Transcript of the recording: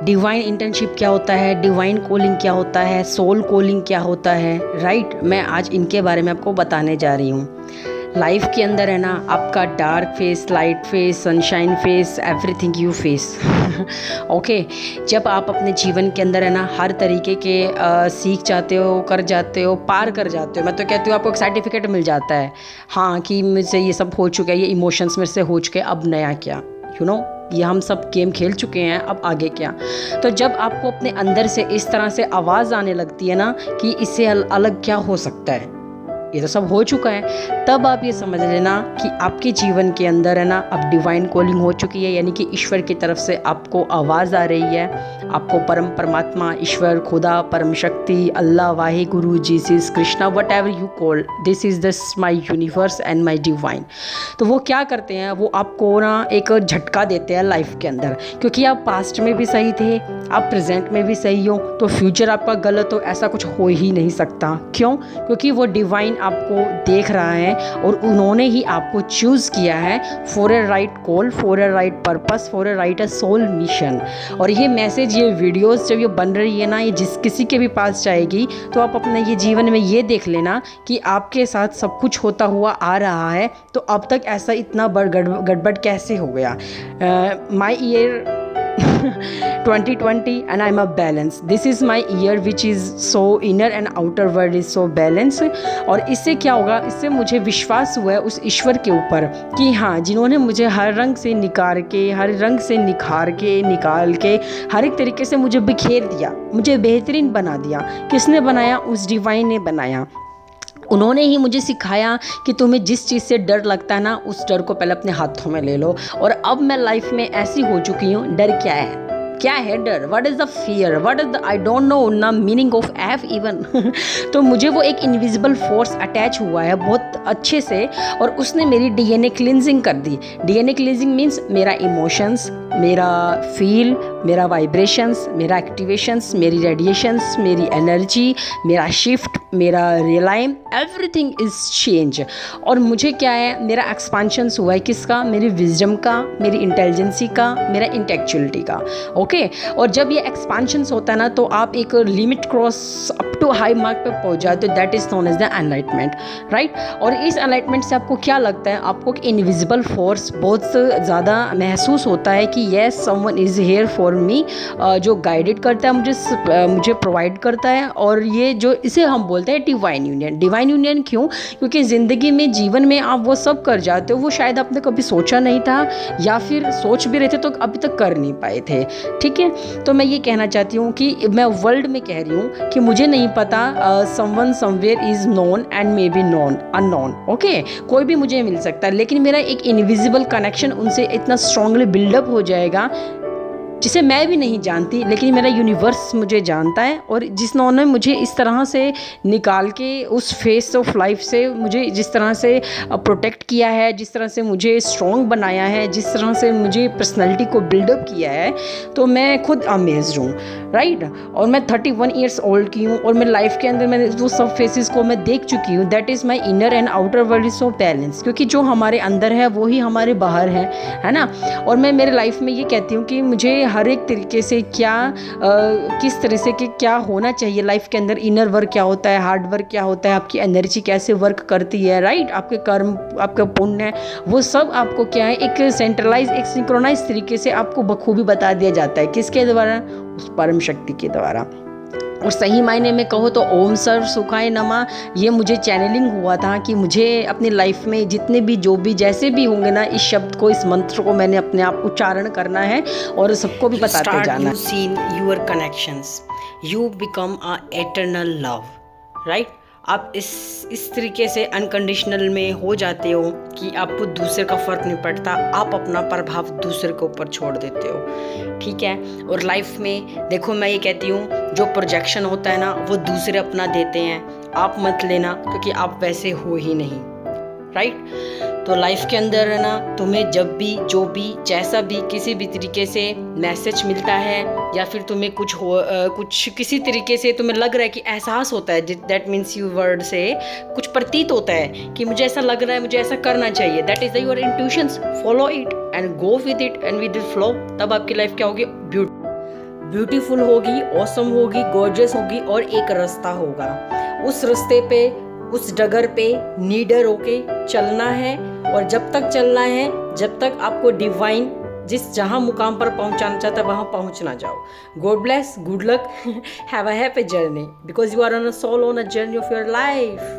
Divine internship क्या होता है, डिवाइन कॉलिंग क्या होता है, सोल कॉलिंग क्या होता है, राइट। मैं आज इनके बारे में आपको बताने जा रही हूँ। लाइफ के अंदर है ना, आपका dark face, light face, sunshine face, everything you face. Okay, जब आप अपने जीवन के अंदर है ना हर तरीके के सीख जाते हो, कर जाते हो, पार कर जाते हो। मैं तो कहती हूँ आपको एक सर्टिफिकेट मिल जाता है, हाँ, कि मुझसे ये सब हो चुका है, ये इमोशंस मेरे से हो चुके हैं, अब नया क्या, ये हम सब गेम खेल चुके हैं, अब आगे क्या। तो जब आपको अपने अंदर से इस तरह से आवाज़ आने लगती है ना कि इससे अलग क्या हो सकता है, ये तो सब हो चुका है, तब आप ये समझ लेना कि आपके जीवन के अंदर है ना अब डिवाइन कॉलिंग हो चुकी है। यानी कि ईश्वर की तरफ से आपको आवाज़ आ रही है, आपको परमात्मा, ईश्वर, खुदा, परम शक्ति, अल्लाह, Wahe Guru, Jesus, Krishna, what ever you call, this is this my universe and my divine. तो वो क्या करते हैं, वो आपको ना एक झटका देते हैं लाइफ के अंदर, क्योंकि आप पास्ट में भी सही थे, आप प्रेजेंट में भी सही हो, तो फ्यूचर आपका गलत हो ऐसा कुछ हो ही नहीं सकता। क्यों? क्योंकि वो डिवाइन आपको देख रहा है और उन्होंने ही आपको चूज़ किया है for a right call, for a right purpose, for a right soul mission. और ये मैसेज, ये वीडियोस जब ये बन रही है ना, ये जिस किसी के भी पास जाएगी, तो आप अपने ये जीवन में ये देख लेना कि आपके साथ सब कुछ होता हुआ आ रहा है, तो अब तक ऐसा इतना गड़बड़ कैसे हो गया। माई year 2020 and I'm a balance. This is my year which is so inner and outer world is so balance. और इससे क्या होगा, इससे मुझे विश्वास हुआ है उस ईश्वर के ऊपर कि हाँ, जिन्होंने मुझे हर रंग से निकाल के, हर रंग से निखार के, निकाल के, हर एक तरीके से मुझे बिखेर दिया, मुझे बेहतरीन बना दिया। किसने बनाया? उस डिवाइन ने बनाया। उन्होंने ही मुझे सिखाया कि तुम्हें जिस चीज़ से डर लगता है ना, उस डर को पहले अपने हाथों में ले लो। और अब मैं लाइफ में ऐसी हो चुकी हूँ, डर क्या है, क्या है डर, what is the fear, what is the, I don't know ना मीनिंग ऑफ एफ इवन। तो मुझे वो एक इनविजिबल फोर्स अटैच हुआ है बहुत अच्छे से, और उसने मेरी डीएनए क्लिनजिंग कर दी। डीएनए क्लिनजिंग मीन्स मेरा इमोशंस, मेरा फील, मेरा वाइब्रेशंस, मेरा एक्टिवेशंस, मेरी रेडिएशंस, मेरी एनर्जी, मेरा शिफ्ट, मेरा रियलाइम, एवरीथिंग इज़ चेंज। और मुझे क्या है, मेरा एक्सपांशंस हुआ है किसका? मेरी विजडम का, मेरी इंटेलिजेंसी का, मेरा इंटेलेक्चुअलिटी का। ओके, और जब ये एक्सपांशंस होता है ना, तो आप एक limit cross up to high mark पे पहुंच जाते हो, that is known as the enlightenment, right. और इस एनलाइटमेंट से आपको क्या लगता है, आपको एक इनविजिबल फोर्स बहुत ज़्यादा महसूस होता है कि yes, someone is here for me, जो गाइडेड करता है मुझे प्रोवाइड करता है। और ये जो, इसे हम बोलते हैं डिवाइन यूनियन। डिवाइन यूनियन क्यों? क्योंकि ज़िंदगी में, जीवन में आप वो सब कर जाते हो, वो शायद आपने कभी सोचा नहीं था, या फिर सोच भी रहे थे तो अभी तक कर नहीं पाए थे। ठीक है, तो मैं ये कहना चाहती हूँ कि मैं वर्ल्ड में कह रही हूँ कि मुझे नहीं पता, someone somewhere is known and may be known unknown. Okay, कोई भी मुझे मिल सकता है, लेकिन मेरा एक इनविजिबल कनेक्शन उनसे इतना स्ट्रांगली बिल्डअप हो जाएगा जिसे मैं भी नहीं जानती, लेकिन मेरा यूनिवर्स मुझे जानता है। और जिन्होंने मुझे इस तरह से निकाल के उस फेस ऑफ लाइफ से मुझे जिस तरह से प्रोटेक्ट किया है, जिस तरह से मुझे स्ट्रॉन्ग बनाया है, जिस तरह से मुझे पर्सनैलिटी को बिल्डअप किया है, तो मैं खुद अमेज्ड हूँ, राइट। और मैं 31 ईयर्स ओल्ड की हूँ, और मेरे लाइफ के अंदर मैंने वो सब फेसेस को मैं देख चुकी हूँ। That is my inner and outer world is so balance, क्योंकि जो हमारे अंदर है वो ही हमारे बाहर है ना। और मैं मेरे लाइफ में ये कहती हूँ कि मुझे हर एक तरीके से किस तरह से कि क्या होना चाहिए लाइफ के अंदर। इनर वर्क क्या होता है, हार्ड वर्क क्या होता है, आपकी एनर्जी कैसे वर्क करती है, राइट। आपके कर्म, आपका पुण्य, वो सब आपको क्या है, एक सेंट्रलाइज, एक सिंक्रोनाइज तरीके से आपको बखूबी बता दिया जाता है। किसके द्वारा? उस परम शक्ति के द्वारा। और सही मायने में कहो तो ओम सर्व सुखाय नमा, ये मुझे चैनलिंग हुआ था कि मुझे अपनी लाइफ में जितने भी, जो भी, जैसे भी होंगे ना, इस शब्द को, इस मंत्र को मैंने अपने आप उच्चारण करना है और सबको भी बताते जाना। You seen your connections, you become a eternal love, right. आप इस तरीके से अनकंडीशनल में हो जाते हो कि आपको दूसरे का फ़र्क नहीं पड़ता, आप अपना प्रभाव दूसरे के ऊपर छोड़ देते हो। ठीक है, और लाइफ में देखो, मैं ये कहती हूँ, जो प्रोजेक्शन होता है ना, वो दूसरे अपना देते हैं, आप मत लेना, क्योंकि आप वैसे हो ही नहीं, राइट। तो लाइफ के अंदर है ना, तुम्हें जब भी, जो भी, जैसा भी, किसी भी तरीके से मैसेज मिलता है, या फिर तुम्हें कुछ किसी तरीके से तुम्हें लग रहा है कि एहसास होता है, दैट मीन्स यू वर्ड से कुछ प्रतीत होता है कि मुझे ऐसा लग रहा है, मुझे ऐसा करना चाहिए, that is your intuitions, follow it and go with it and with the flow. तब आपकी लाइफ क्या होगी? ब्यूटीफुल होगी, ऑसम होगी, गॉर्जियस होगी और एक रास्ता होगा। उस रास्ते पे, उस डगर पे नीडर होके चलना है और जब तक चलना है जब तक आपको डिवाइन जिस जहाँ मुकाम पर पहुँचाना चाहता है वहाँ पहुँच ना जाओ। God bless, good luck, have a happy journey because you are on a soul on a journey of your life.